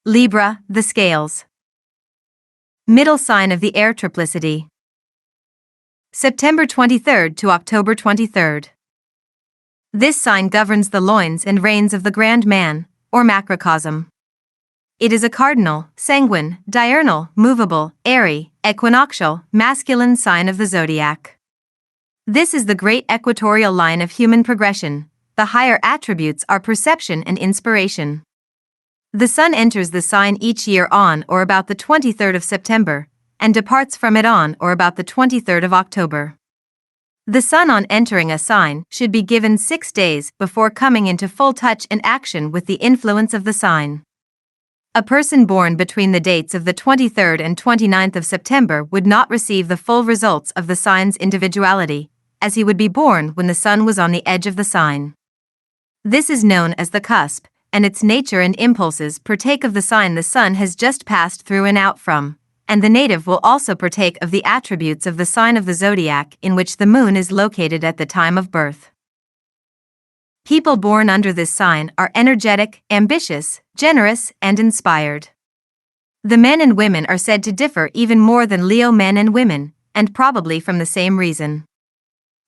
Libra, the scales. Middle sign of the air triplicity. September 23rd to October 23rd. This sign governs the loins and reins of the grand man, or macrocosm. It is a cardinal, sanguine, diurnal, movable, airy, equinoctial, masculine sign of the zodiac. This is the great equatorial line of human progression. The higher attributes are perception and inspiration. The sun enters the sign each year on or about the 23rd of September, and departs from it on or about the 23rd of October. The sun on entering a sign should be given 6 days before coming into full touch and action with the influence of the sign. A person born between the dates of the 23rd and 29th of September would not receive the full results of the sign's individuality, as he would be born when the sun was on the edge of the sign. This is known as the cusp, and its nature and impulses partake of the sign the sun has just passed through and out from, and the native will also partake of the attributes of the sign of the zodiac in which the moon is located at the time of birth. People born under this sign are energetic, ambitious, generous, and inspired. The men and women are said to differ even more than Leo men and women, and probably from the same reason.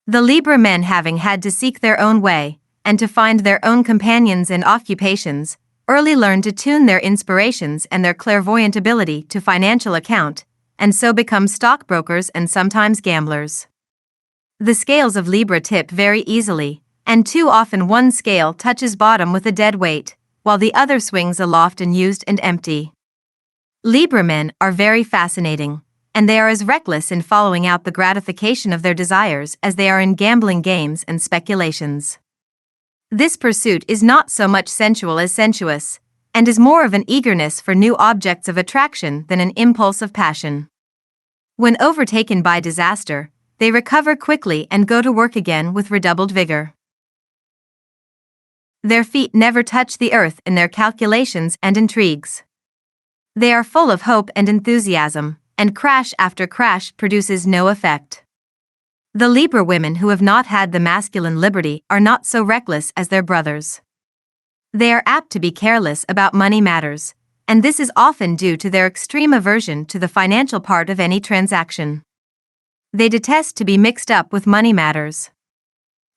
The Libra men, having had to seek their own way, and to find their own companions and occupations, early learn to tune their inspirations and their clairvoyant ability to financial account, and so become stockbrokers and sometimes gamblers. The scales of Libra tip very easily, and too often one scale touches bottom with a dead weight, while the other swings aloft and used and empty. Libra men are very fascinating, and they are as reckless in following out the gratification of their desires as they are in gambling games and speculations. This pursuit is not so much sensual as sensuous, and is more of an eagerness for new objects of attraction than an impulse of passion. When overtaken by disaster, they recover quickly and go to work again with redoubled vigor. Their feet never touch the earth in their calculations and intrigues. They are full of hope and enthusiasm, and crash after crash produces no effect. The Libra women who have not had the masculine liberty are not so reckless as their brothers. They are apt to be careless about money matters, and this is often due to their extreme aversion to the financial part of any transaction. They detest to be mixed up with money matters.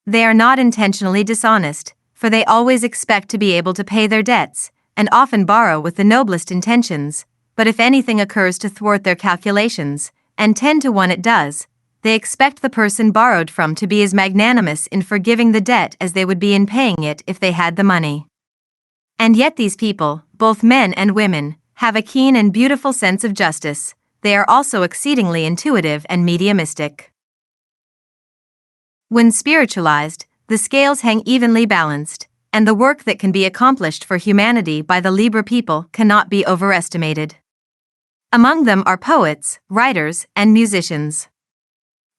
They are not intentionally dishonest, for they always expect to be able to pay their debts, and often borrow with the noblest intentions, but if anything occurs to thwart their calculations, and 10 to 1 it does, they expect the person borrowed from to be as magnanimous in forgiving the debt as they would be in paying it if they had the money. And yet these people, both men and women, have a keen and beautiful sense of justice. They are also exceedingly intuitive and mediumistic. When spiritualized, the scales hang evenly balanced, and the work that can be accomplished for humanity by the Libra people cannot be overestimated. Among them are poets, writers, and musicians.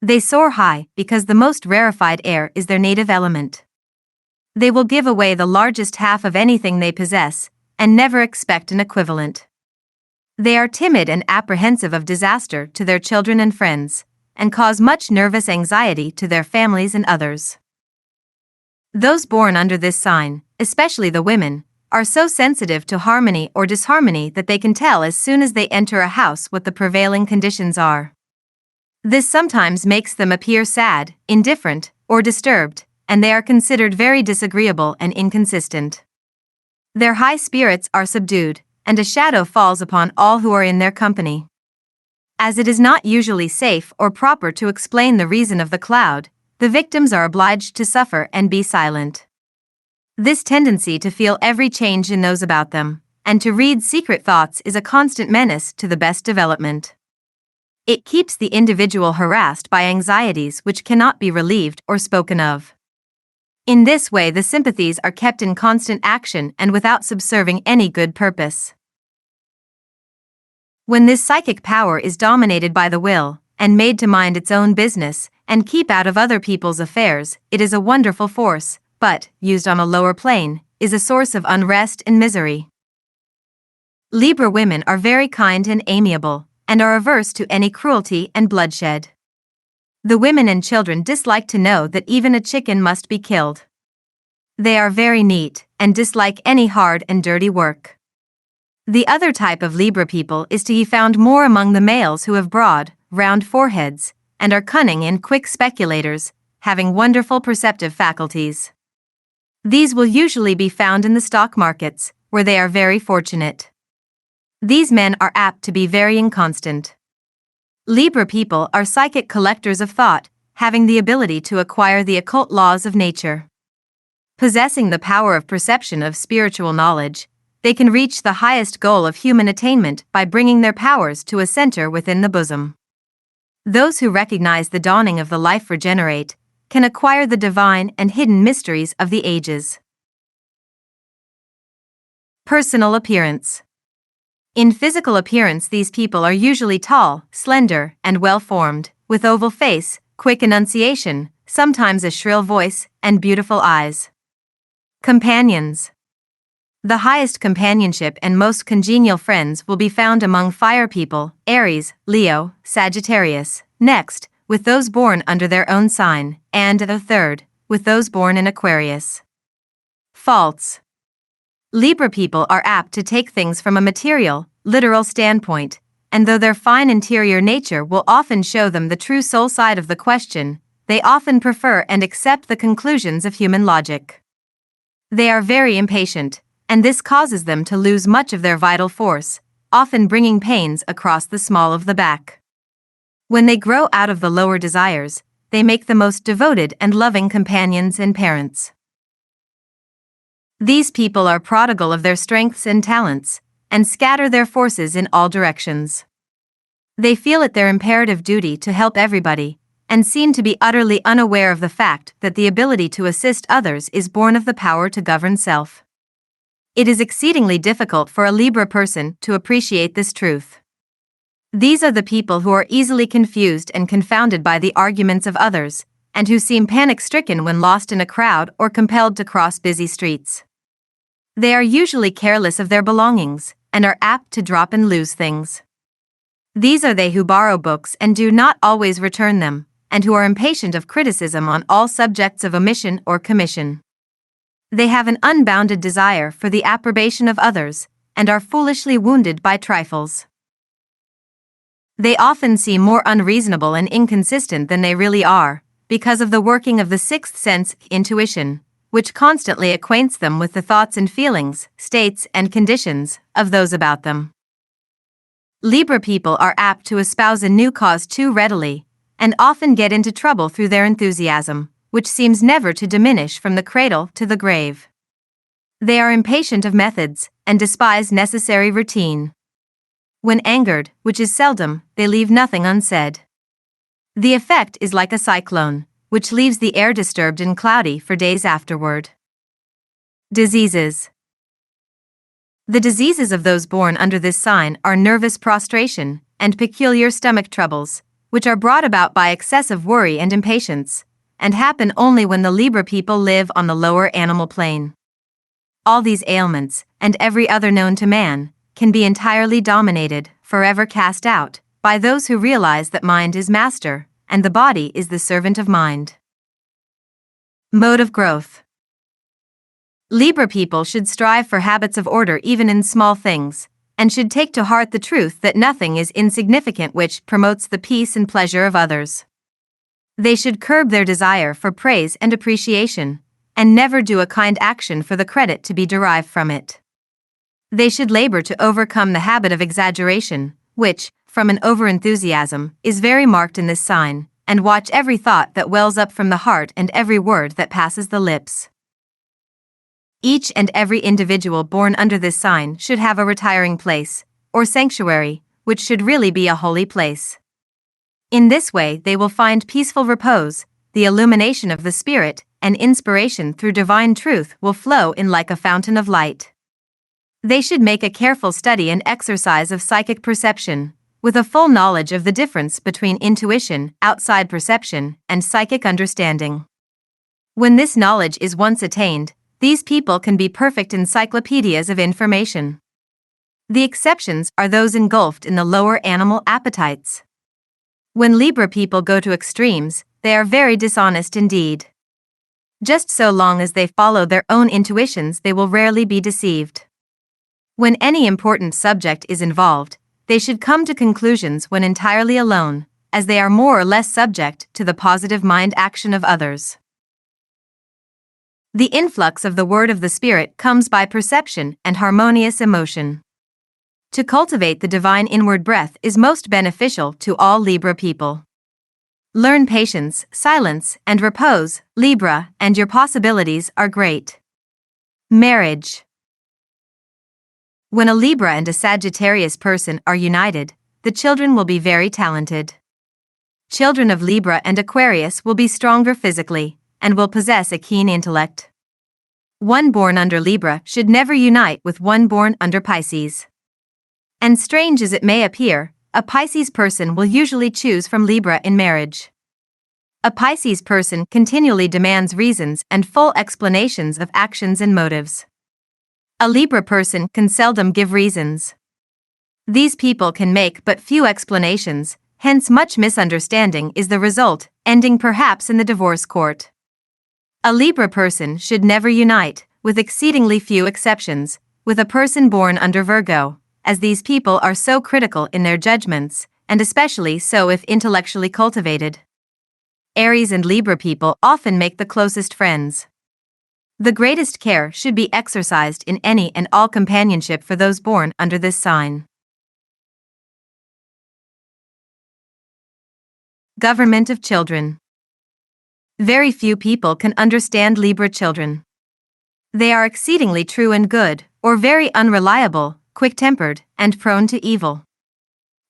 They soar high because the most rarefied air is their native element. They will give away the largest half of anything they possess, and never expect an equivalent. They are timid and apprehensive of disaster to their children and friends, and cause much nervous anxiety to their families and others. Those born under this sign, especially the women, are so sensitive to harmony or disharmony that they can tell as soon as they enter a house what the prevailing conditions are. This sometimes makes them appear sad, indifferent, or disturbed, and they are considered very disagreeable and inconsistent. Their high spirits are subdued, and a shadow falls upon all who are in their company. As it is not usually safe or proper to explain the reason of the cloud, the victims are obliged to suffer and be silent. This tendency to feel every change in those about them, and to read secret thoughts is a constant menace to the best development. It keeps the individual harassed by anxieties which cannot be relieved or spoken of. In this way the sympathies are kept in constant action and without subserving any good purpose. When this psychic power is dominated by the will, and made to mind its own business, and keep out of other people's affairs, it is a wonderful force, but, used on a lower plane, is a source of unrest and misery. Libra women are very kind and amiable, and are averse to any cruelty and bloodshed. The women and children dislike to know that even a chicken must be killed. They are very neat, and dislike any hard and dirty work. The other type of Libra people is to be found more among the males who have broad, round foreheads, and are cunning and quick speculators, having wonderful perceptive faculties. These will usually be found in the stock markets, where they are very fortunate. These men are apt to be very inconstant. Libra people are psychic collectors of thought, having the ability to acquire the occult laws of nature. Possessing the power of perception of spiritual knowledge, they can reach the highest goal of human attainment by bringing their powers to a center within the bosom. Those who recognize the dawning of the life regenerate can acquire the divine and hidden mysteries of the ages. Personal appearance. In physical appearance, these people are usually tall, slender, and well-formed, with oval face, quick enunciation, sometimes a shrill voice, and beautiful eyes. Companions. The highest companionship and most congenial friends will be found among fire people, Aries, Leo, Sagittarius, next, with those born under their own sign, and the third, with those born in Aquarius. Faults. Libra people are apt to take things from a material, literal standpoint, and though their fine interior nature will often show them the true soul side of the question, they often prefer and accept the conclusions of human logic. They are very impatient, and this causes them to lose much of their vital force, often bringing pains across the small of the back. When they grow out of the lower desires, they make the most devoted and loving companions and parents. These people are prodigal of their strengths and talents, and scatter their forces in all directions. They feel it their imperative duty to help everybody, and seem to be utterly unaware of the fact that the ability to assist others is born of the power to govern self. It is exceedingly difficult for a Libra person to appreciate this truth. These are the people who are easily confused and confounded by the arguments of others, and who seem panic-stricken when lost in a crowd or compelled to cross busy streets. They are usually careless of their belongings, and are apt to drop and lose things. These are they who borrow books and do not always return them, and who are impatient of criticism on all subjects of omission or commission. They have an unbounded desire for the approbation of others, and are foolishly wounded by trifles. They often seem more unreasonable and inconsistent than they really are, because of the working of the sixth sense, intuition, which constantly acquaints them with the thoughts and feelings, states and conditions, of those about them. Libra people are apt to espouse a new cause too readily, and often get into trouble through their enthusiasm, which seems never to diminish from the cradle to the grave. They are impatient of methods, and despise necessary routine. When angered, which is seldom, they leave nothing unsaid. The effect is like a cyclone, which leaves the air disturbed and cloudy for days afterward. Diseases. The diseases of those born under this sign are nervous prostration, and peculiar stomach troubles, which are brought about by excessive worry and impatience, and happen only when the Libra people live on the lower animal plane. All these ailments, and every other known to man, can be entirely dominated, forever cast out, by those who realize that mind is master, and the body is the servant of mind. Mode of growth. Libra people should strive for habits of order even in small things, and should take to heart the truth that nothing is insignificant which promotes the peace and pleasure of others. They should curb their desire for praise and appreciation, and never do a kind action for the credit to be derived from it. They should labor to overcome the habit of exaggeration, which, from an overenthusiasm, is very marked in this sign, and watch every thought that wells up from the heart and every word that passes the lips. Each and every individual born under this sign should have a retiring place, or sanctuary, which should really be a holy place. In this way they will find peaceful repose, the illumination of the spirit, and inspiration through divine truth will flow in like a fountain of light. They should make a careful study and exercise of psychic perception, with a full knowledge of the difference between intuition, outside perception, and psychic understanding. When this knowledge is once attained, these people can be perfect encyclopedias of information. The exceptions are those engulfed in the lower animal appetites. When Libra people go to extremes, they are very dishonest indeed. Just so long as they follow their own intuitions, they will rarely be deceived. When any important subject is involved, they should come to conclusions when entirely alone, as they are more or less subject to the positive mind action of others. The influx of the word of the Spirit comes by perception and harmonious emotion. To cultivate the divine inward breath is most beneficial to all Libra people. Learn patience, silence, and repose, Libra, and your possibilities are great. Marriage. When a Libra and a Sagittarius person are united, the children will be very talented. Children of Libra and Aquarius will be stronger physically, and will possess a keen intellect. One born under Libra should never unite with one born under Pisces. And strange as it may appear, a Pisces person will usually choose from Libra in marriage. A Pisces person continually demands reasons and full explanations of actions and motives. A Libra person can seldom give reasons. These people can make but few explanations, hence much misunderstanding is the result, ending perhaps in the divorce court. A Libra person should never unite, with exceedingly few exceptions, with a person born under Virgo, as these people are so critical in their judgments, and especially so if intellectually cultivated. Aries and Libra people often make the closest friends. The greatest care should be exercised in any and all companionship for those born under this sign. Government of children. Very few people can understand Libra children. They are exceedingly true and good, or very unreliable, quick-tempered, and prone to evil.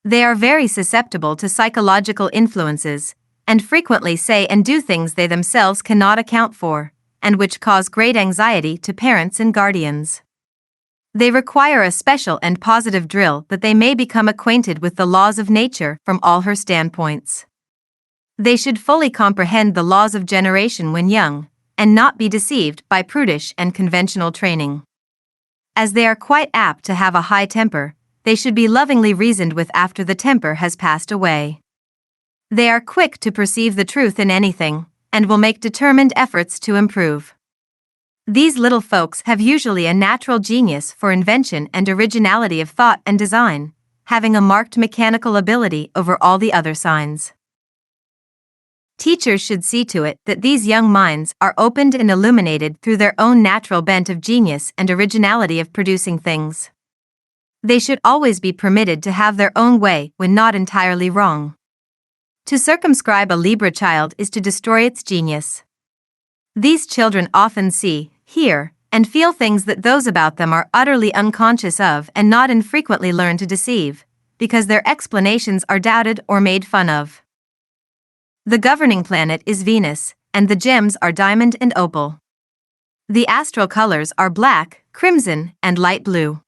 They are very susceptible to psychological influences, and frequently say and do things they themselves cannot account for, and which cause great anxiety to parents and guardians. They require a special and positive drill that they may become acquainted with the laws of nature from all her standpoints. They should fully comprehend the laws of generation when young, and not be deceived by prudish and conventional training. As they are quite apt to have a high temper, they should be lovingly reasoned with after the temper has passed away. They are quick to perceive the truth in anything, and will make determined efforts to improve. These little folks have usually a natural genius for invention and originality of thought and design, having a marked mechanical ability over all the other signs. Teachers should see to it that these young minds are opened and illuminated through their own natural bent of genius and originality of producing things. They should always be permitted to have their own way when not entirely wrong. To circumscribe a Libra child is to destroy its genius. These children often see, hear, and feel things that those about them are utterly unconscious of and not infrequently learn to deceive, because their explanations are doubted or made fun of. The governing planet is Venus, and the gems are diamond and opal. The astral colors are black, crimson, and light blue.